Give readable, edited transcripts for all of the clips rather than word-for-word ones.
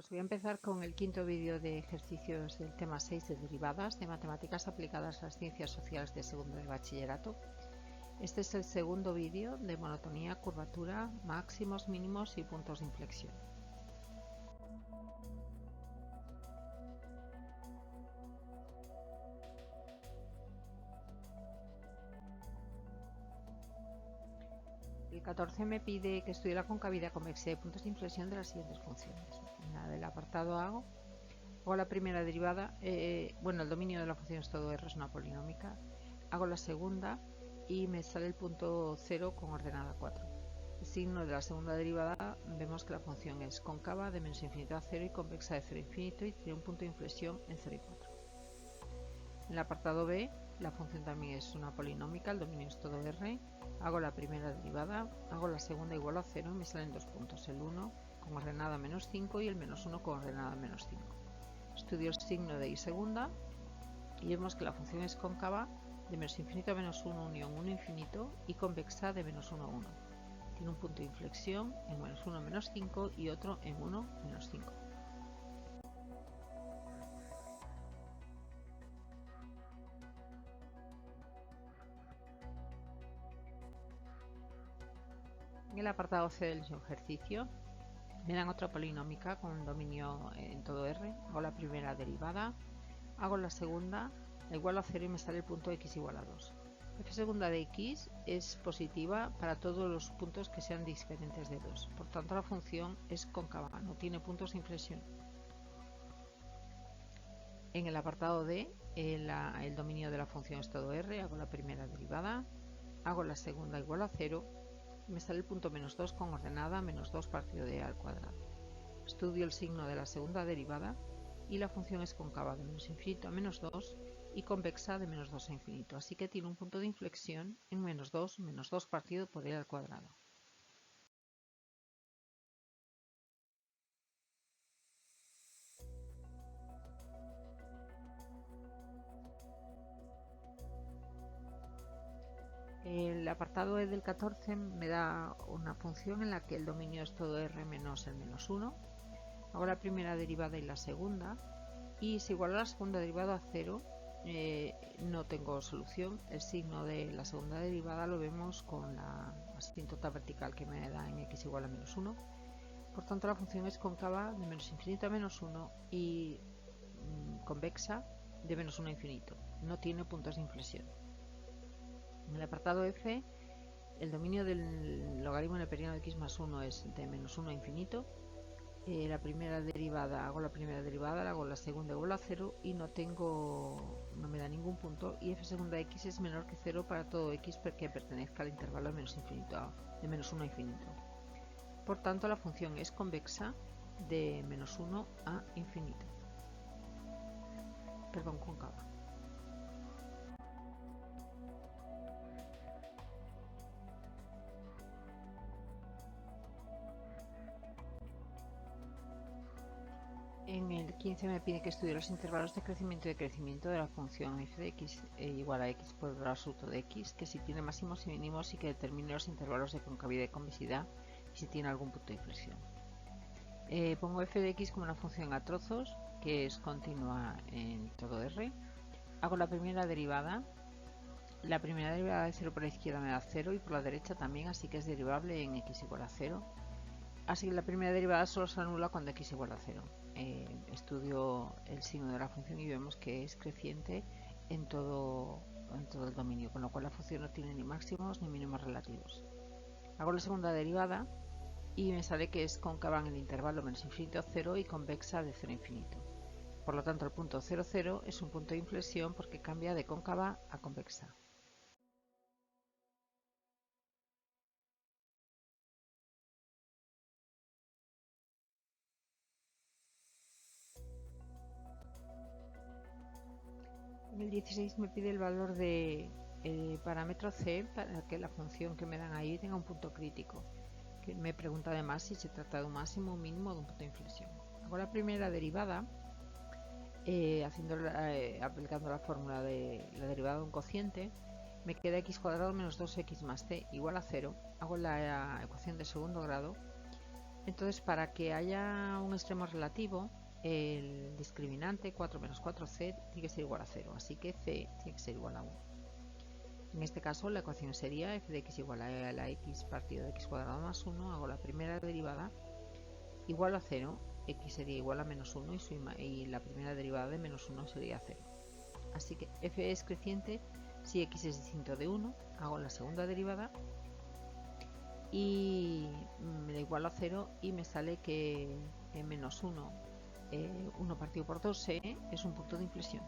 Pues voy a empezar con el quinto vídeo de ejercicios del tema 6 de derivadas de matemáticas aplicadas a las ciencias sociales de segundo de bachillerato. Este es el segundo vídeo de monotonía, curvatura, máximos, mínimos y puntos de inflexión. El 14 me pide que estudie la concavidad, convexidad y puntos de inflexión de las siguientes funciones. En la del apartado hago la primera derivada, el dominio de la función es todo R, es una polinómica. Hago la segunda y me sale el punto 0 con ordenada 4. El signo de la segunda derivada, vemos que la función es cóncava de menos infinito a 0 y convexa de 0 a infinito y tiene un punto de inflexión en 0 y 4. En el apartado B, la función también es una polinómica, el dominio es todo R. Hago la primera derivada, hago la segunda igual a 0 y me salen dos puntos, el 1 con ordenada menos 5 y el menos 1 con ordenada menos 5. Estudio el signo de y segunda y vemos que la función es cóncava de menos infinito a menos 1 unión 1 infinito y convexa de menos 1 a 1. Tiene un punto de inflexión en menos 1 menos 5 y otro en 1 menos 5. En el apartado C del ejercicio me dan otra polinómica con dominio en todo R. Hago la primera derivada, hago la segunda, la igualo a 0 y me sale el punto x igual a 2. F segunda de x es positiva para todos los puntos que sean diferentes de 2. Por tanto, la función es cóncava, no tiene puntos de inflexión. En el apartado D, el dominio de la función es todo R. Hago la primera derivada, hago la segunda igual a 0 y me sale el punto menos 2 con ordenada menos 2 partido de a al cuadrado. Estudio el signo de la segunda derivada y la función es cóncava de menos infinito a menos 2 y convexa de menos 2 a infinito, así que tiene un punto de inflexión en menos 2 partido por e al cuadrado. El apartado E del 14 me da una función en la que el dominio es todo R menos el menos 1. Hago la primera derivada y la segunda, y si iguala la segunda derivada a 0, no tengo solución. El signo de la segunda derivada lo vemos con la asíntota vertical que me da en x igual a menos 1. Por tanto, la función es cóncava de menos infinito a menos 1 y convexa de menos 1 a infinito. No tiene puntos de inflexión. En el apartado F, el dominio del logaritmo neperiano de x más 1 es de menos 1 a infinito. Hago la primera derivada, hago la segunda igual a 0 y no me da ningún punto, y f segunda de x es menor que 0 para todo x que pertenezca al intervalo de menos 1 a infinito. Por tanto, la función es convexa de menos 1 a infinito. Perdón, cóncava. En el 15 me pide que estudie los intervalos de crecimiento y decrecimiento de la función f de x igual a x por el absoluto de x, que si tiene máximos y mínimos y que determine los intervalos de concavidad y convexidad y si tiene algún punto de inflexión. Pongo f de x como una función a trozos que es continua en todo R. Hago la primera derivada. La primera derivada de 0 por la izquierda me da 0 y por la derecha también, así que es derivable en x igual a 0. Así que la primera derivada solo se anula cuando x igual a 0. Estudio el signo de la función y vemos que es creciente en todo el dominio, con lo cual la función no tiene ni máximos ni mínimos relativos. Hago la segunda derivada y me sale que es cóncava en el intervalo menos infinito a 0 y convexa de 0 a infinito. Por lo tanto, el punto 0, 0 es un punto de inflexión porque cambia de cóncava a convexa. En el 16 me pide el valor de parámetro C para que la función que me dan ahí tenga un punto crítico. Que me pregunta además si se trata de un máximo, un mínimo o de un punto de inflexión. Hago la primera derivada aplicando la fórmula de la derivada de un cociente. Me queda x cuadrado menos 2x más c igual a 0. Hago la ecuación de segundo grado Entonces, para que haya un extremo relativo, el discriminante 4 menos 4c tiene que ser igual a 0, así que c tiene que ser igual a 1. En este caso la ecuación sería f de x igual a la x partido de x cuadrado más 1, hago la primera derivada igual a 0, x sería igual a menos 1 y la primera derivada de menos 1 sería 0. Así que f es creciente si x es distinto de 1, hago la segunda derivada y me da igual a 0 y me sale que menos 1, 1 partido por 2c es un punto de inflexión.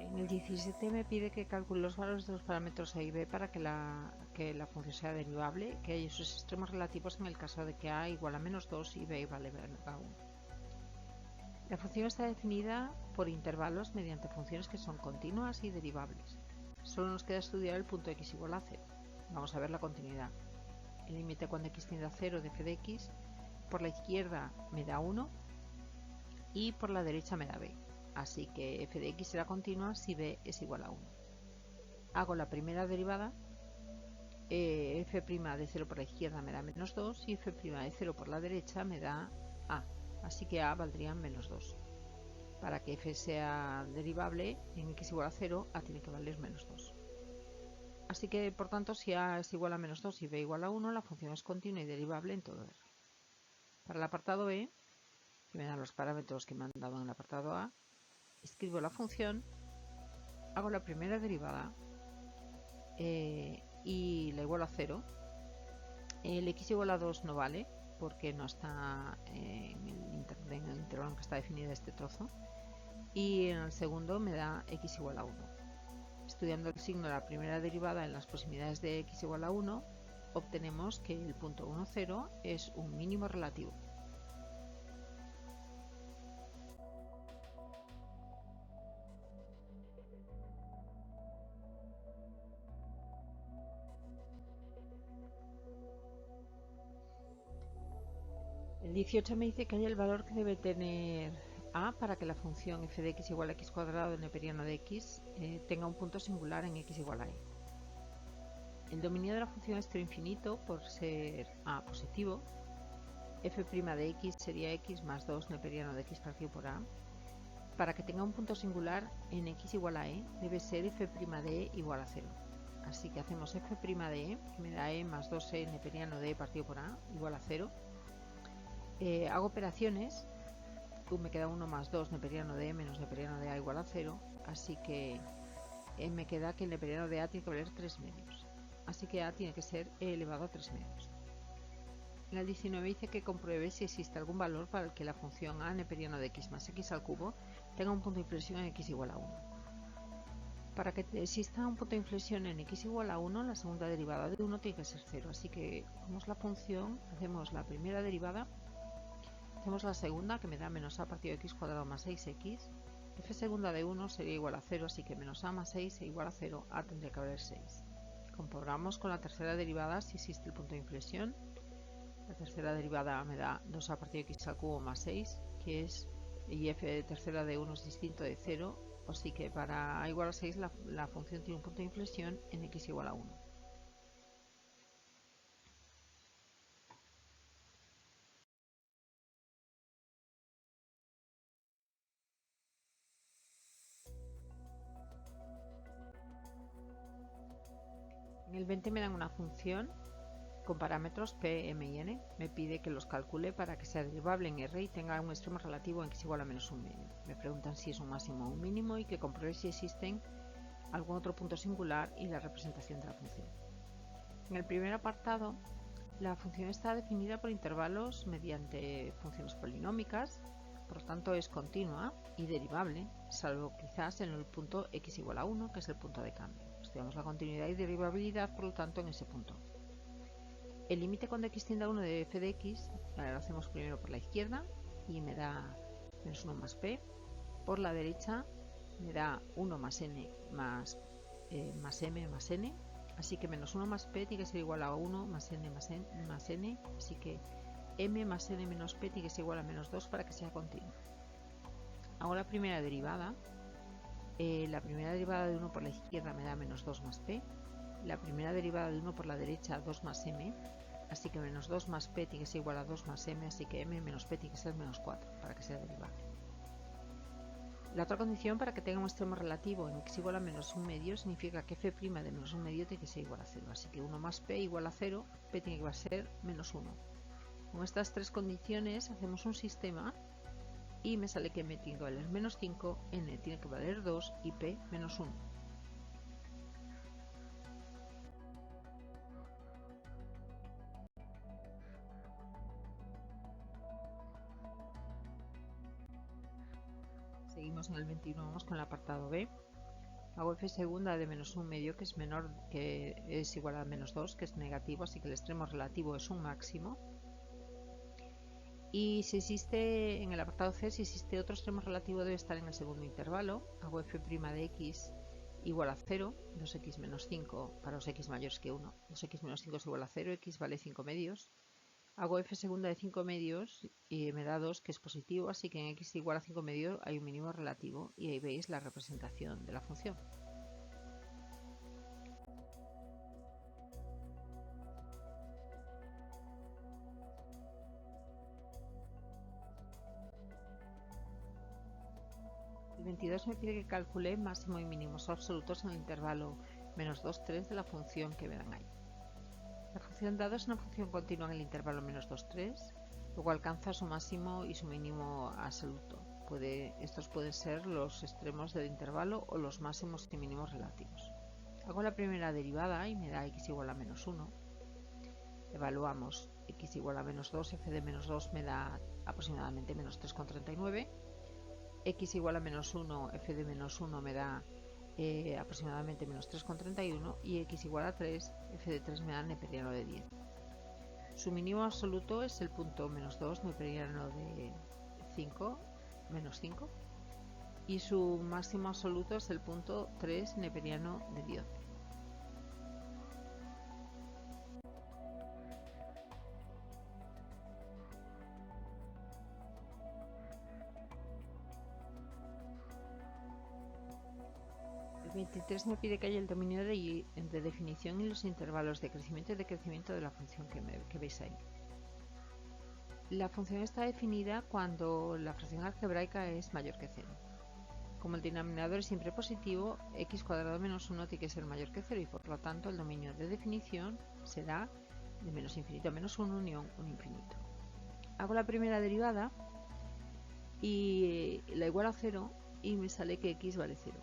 En el 17 me pide que calcule los valores de los parámetros a y b para que la función sea derivable, que hay sus extremos relativos en el caso de que a igual a menos 2 y b vale a 1. La función está definida por intervalos mediante funciones que son continuas y derivables. Solo nos queda estudiar el punto x igual a 0. Vamos a ver la continuidad. El límite cuando x tiende a 0 de f de x, por la izquierda me da 1 y por la derecha me da b. Así que f de x será continua si b es igual a 1. Hago la primera derivada, f' de 0 por la izquierda me da menos 2 y f' de 0 por la derecha me da a. Así que a valdría menos 2. Para que f sea derivable en x igual a 0, a tiene que valer menos 2. Así que, por tanto, si a es igual a menos 2 y b igual a 1, la función es continua y derivable en todo R. Para el apartado B, que me dan los parámetros que me han dado en el apartado A, escribo la función, hago la primera derivada y la igualo a 0. El x igual a 2 no vale porque no está en el intervalo en que está definido este trozo. Y en el segundo me da x igual a 1. Estudiando el signo de la primera derivada en las proximidades de x igual a 1, obtenemos que el punto 1, 0 es un mínimo relativo. El 18 me dice que hay el valor que debe tener a para que la función f de x igual a x cuadrado neperiano de x tenga un punto singular en x igual a e. El dominio de la función es cero infinito por ser a positivo. F' de x sería x más 2 neperiano de x partido por a. Para que tenga un punto singular en x igual a e, debe ser f' de e igual a 0. Así que hacemos f' de e, que me da e más 2e neperiano de e partido por a, igual a 0. Hago operaciones, me queda 1 más 2 neperiano de e menos neperiano de a igual a 0, así que me queda que el neperiano de a tiene que valer 3 medios. Así que a tiene que ser e elevado a 3 medios. En el 19 dice que compruebe si existe algún valor para el que la función a neperiano de x más x al cubo tenga un punto de inflexión en x igual a 1. Para que exista un punto de inflexión en x igual a 1, la segunda derivada de 1 tiene que ser 0. Así que cogemos la función, hacemos la primera derivada, hacemos la segunda, que me da menos a partido de x cuadrado más 6x. F segunda de 1 sería igual a 0, así que menos a más 6 igual a 0, a tendría que valer 6. Comprobamos con la tercera derivada si existe el punto de inflexión. La tercera derivada me da 2 a partido de x al cubo más 6, que es, y f tercera de 1 es distinto de 0, así que para a igual a 6 la función tiene un punto de inflexión en x igual a 1. En el 20 me dan una función con parámetros p, m y n. Me pide que los calcule para que sea derivable en R y tenga un extremo relativo en x igual a menos un medio. Me preguntan si es un máximo o un mínimo y que compruebe si existen algún otro punto singular y la representación de la función. En el primer apartado, la función está definida por intervalos mediante funciones polinómicas, por lo tanto es continua y derivable, salvo quizás en el punto x igual a 1, que es el punto de cambio. Estudiamos la continuidad y derivabilidad, por lo tanto, en ese punto. El límite cuando x tiende a 1 de f de x, lo hacemos primero por la izquierda y me da menos 1 más p. Por la derecha me da 1 más n más m más n. Así que menos 1 más p tiene que ser igual a 1 más n más n, así que m más n menos p tiene que ser igual a menos 2 para que sea continuo. Hago la primera derivada. La primera derivada de 1 por la izquierda me da menos 2 más p. La primera derivada de 1 por la derecha 2 más m. Así que menos 2 más p tiene que ser igual a 2 más m, así que m menos p tiene que ser menos 4 para que sea derivable. La otra condición para que tenga un extremo relativo en x igual a menos 1 medio significa que f' de menos 1 medio tiene que ser igual a 0. Así que 1 más p igual a 0, p tiene que ser menos 1. Con estas tres condiciones hacemos un sistema y me sale que m tiene que valer menos 5, n tiene que valer 2 y p menos 1. Seguimos en el 21, vamos con el apartado B. Hago f segunda de menos 1 medio, que es igual a menos 2, que es negativo, así que el extremo relativo es un máximo. Y si existe, en el apartado C, si existe otro extremo relativo, debe estar en el segundo intervalo. Hago f' de x igual a 0, 2x menos 5 para los x mayores que 1. 2x menos 5 es igual a 0, x vale 5 medios. Hago f segunda de 5 medios y me da 2, que es positivo, así que en x igual a 5 medios hay un mínimo relativo y ahí veis la representación de la función. El 22 me pide que calcule máximo y mínimos absolutos en el intervalo menos 2, 3 de la función que me dan ahí. La función dada es una función continua en el intervalo menos 2, 3, luego alcanza su máximo y su mínimo absoluto. Estos pueden ser los extremos del intervalo o los máximos y mínimos relativos. Hago la primera derivada y me da x igual a menos 1. Evaluamos x igual a menos 2, f de menos 2 me da aproximadamente menos 3,39. X igual a menos 1, f de menos 1 me da aproximadamente menos 3,31 y x igual a 3, f de 3 me da neperiano de 10. Su mínimo absoluto es el punto menos 2, neperiano de 5, menos 5, y su máximo absoluto es el punto 3, neperiano de 10. El 23 me pide que haya el dominio de definición y los intervalos de crecimiento y decrecimiento de la función que veis ahí. La función está definida cuando la fracción algebraica es mayor que 0. Como el denominador es siempre positivo, x cuadrado menos 1 tiene que ser mayor que 0 y por lo tanto el dominio de definición será de menos infinito a menos 1 unión 1 infinito. Hago la primera derivada y la igual a 0 y me sale que x vale 0.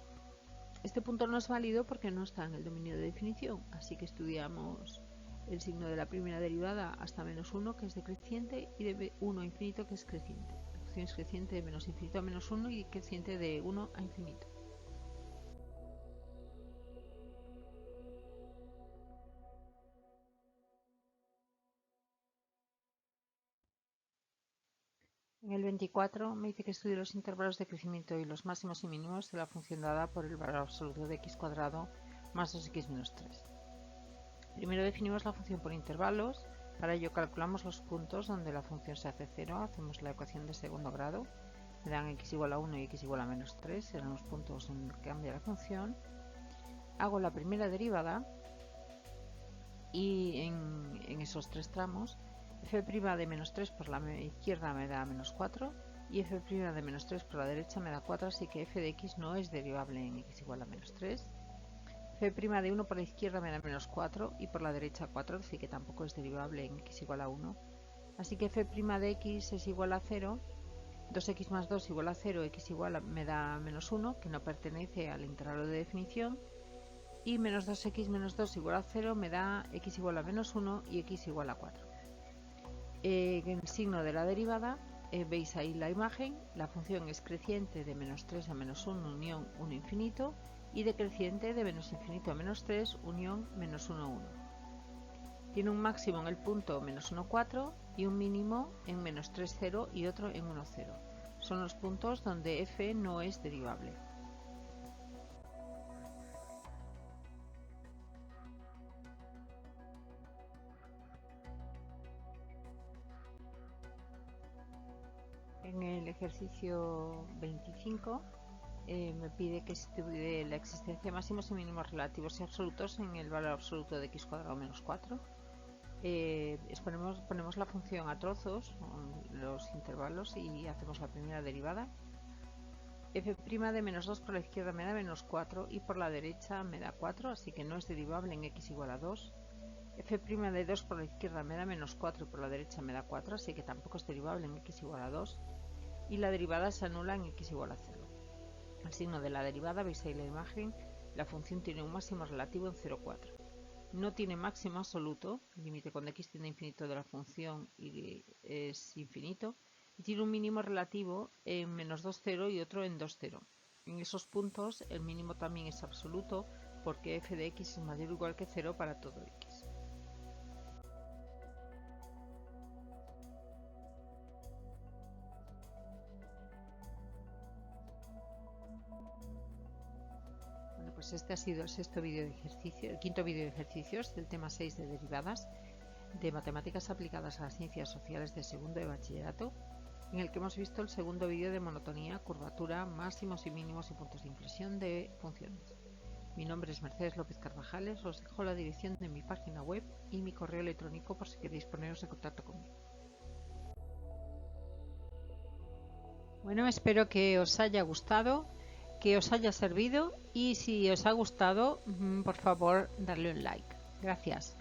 Este punto no es válido porque no está en el dominio de definición, así que estudiamos el signo de la primera derivada hasta menos 1, que es decreciente, y de 1 a infinito, que es creciente. La función es creciente de menos infinito a menos 1 y creciente de 1 a infinito. En el 24 me dice que estudie los intervalos de crecimiento y los máximos y mínimos de la función dada por el valor absoluto de x cuadrado más 2x menos 3. Primero definimos la función por intervalos. Para ello calculamos los puntos donde la función se hace 0, hacemos la ecuación de segundo grado, me dan x igual a 1 y x igual a menos 3, serán los puntos en que cambia la función. Hago la primera derivada y en esos tres tramos f' de menos 3 por la izquierda me da menos 4 y f' de menos 3 por la derecha me da 4, así que f de x no es derivable en x igual a menos 3. F' de 1 por la izquierda me da menos 4 y por la derecha 4, así que tampoco es derivable en x igual a 1. Así que f' de x es igual a 0, 2x más 2 igual a 0, x igual me da menos 1, que no pertenece al intervalo de definición, y menos 2x menos 2 igual a 0 me da x igual a menos 1 y x igual a 4. En el signo de la derivada veis ahí la imagen, la función es creciente de menos 3 a menos 1 unión 1 infinito y decreciente de menos infinito a menos 3 unión menos 1 1. Tiene un máximo en el punto menos 1 4 y un mínimo en menos 3 0 y otro en 1 0. Son los puntos donde f no es derivable. En el ejercicio 25 me pide que estudie la existencia de máximos y mínimos relativos y absolutos en el valor absoluto de x cuadrado menos 4. Ponemos la función a trozos, los intervalos, y hacemos la primera derivada. F' de menos 2 por la izquierda me da menos 4 y por la derecha me da 4, así que no es derivable en x igual a 2. F' de 2 por la izquierda me da menos 4 y por la derecha me da 4, así que tampoco es derivable en x igual a 2. Y la derivada se anula en x igual a 0. El signo de la derivada, veis ahí la imagen, la función tiene un máximo relativo en 0,4. No tiene máximo absoluto, el límite cuando x tiende a infinito de la función es infinito, y tiene un mínimo relativo en menos 2,0 y otro en 2,0. En esos puntos el mínimo también es absoluto porque f de x es mayor o igual que 0 para todo x. Bueno, pues este ha sido el quinto vídeo de ejercicios del tema 6 de derivadas de matemáticas aplicadas a las ciencias sociales de segundo de bachillerato, en el que hemos visto el segundo vídeo de monotonía, curvatura, máximos y mínimos y puntos de inflexión de funciones. Mi nombre es Mercedes López Carvajales, os dejo la dirección de mi página web y mi correo electrónico por si queréis poneros en contacto conmigo. Bueno, espero que os haya gustado, que os haya servido, y si os ha gustado, por favor, darle un like. Gracias.